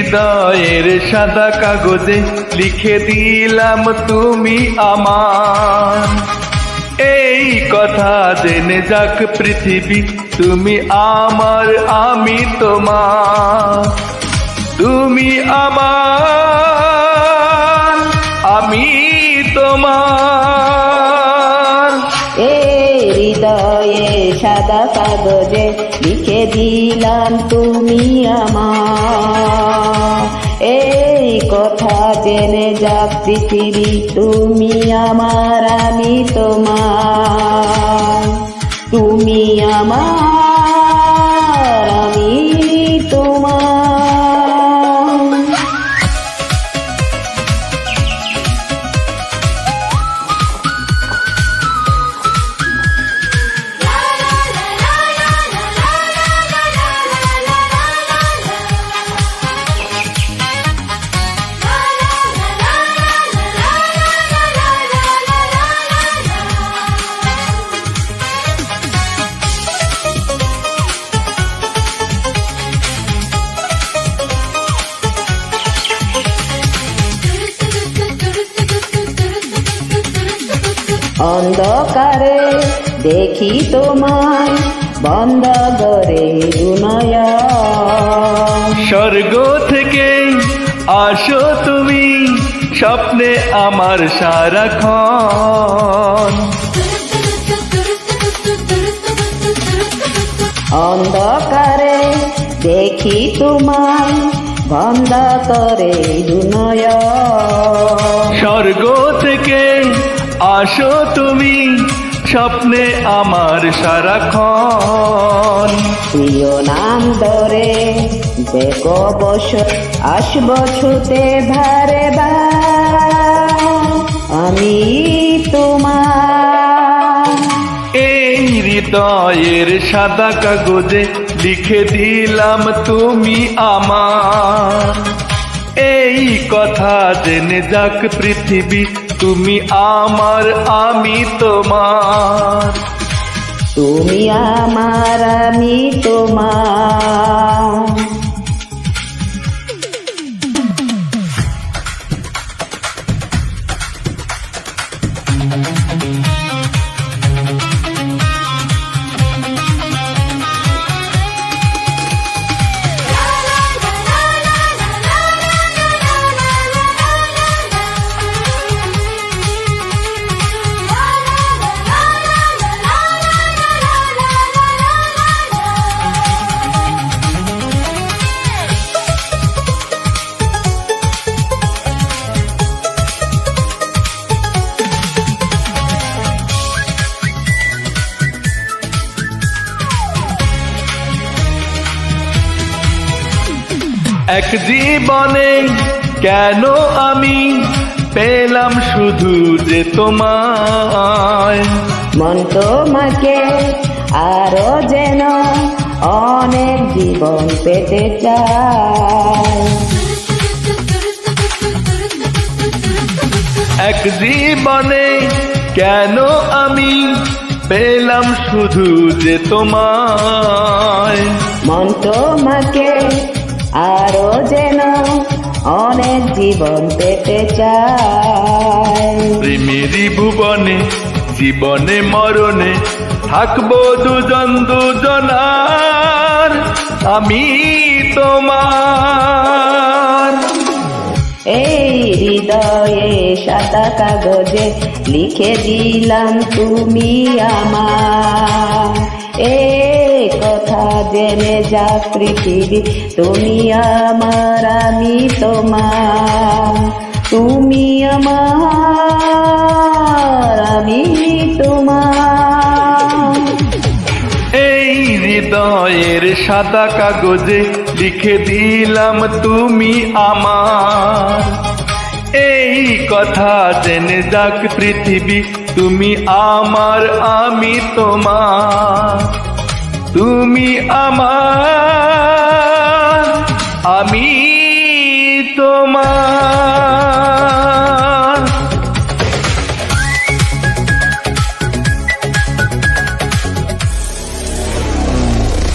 হৃদয়ের সাদা কাগজে লিখে দিলাম তুমি আমার। এই কথা জেনে যাক পৃথিবী, তুমি আমার আমি তোমার। তুমি আমার আমি তোমার। এই হৃদয়ে সাদা কাগজে লিখে দিলাম তুমি আমার। এই কথা জেনে যাক পৃথিবী, তুমি আমার আমি তোমার। তুমি আমার আমি তোমার। অন্ধকারে দেখি তোমায়, বন্ধ করে দুনয়ন। স্বর্গ থেকে আসো তুমি, স্বপ্নে আমার সারাক্ষণ। অন্ধকারে দেখি তোমায়, বন্ধ করে দুনয়ন। স্বর্গ থেকে আসো তুমি, স্বপ্নে আমার সারাক্ষণ। প্রিয় নাম ধরে দেখো বস, আসব ছুতে ভারে বার, আমি তোমার। এই হৃদয়ের সাদা কাগজে লিখে দিলাম তুমি আমার। এই কথা জেনে যাক পৃথিবী, তুমি আমার আমি তোমার। তুমি আমার আমি তোমার। এক জীবনে কেন আমি পেলাম শুধু যে তোমায়। মন তোমাকে আরো যেন অনেক জীবন পেতে চায়। এক জীবনে কেন আমি পেলাম শুধু যে তোমায়। মন তোমাকে আরো যেন অনেক জীবন পেতে চায়। প্রেমেরই ভুবনে জীবনে মরণে থাকবো দুজন দুজনার, আমি তোমার। এই হৃদয়ে সাদা কাগজে লিখে দিলাম তুমি আমার। এই কথা জেনে যাক পৃথিবী, তুমি আমার আমি তোমার। তুমি আমার আমি তোমার। এই হৃদয়ের সাদা কাগজে লিখে দিলাম তুমি আমার। এই কথা জেনে যাক পৃথিবী, তুমি আমার আমি তোমার। তুমি আমার আমি তোমার।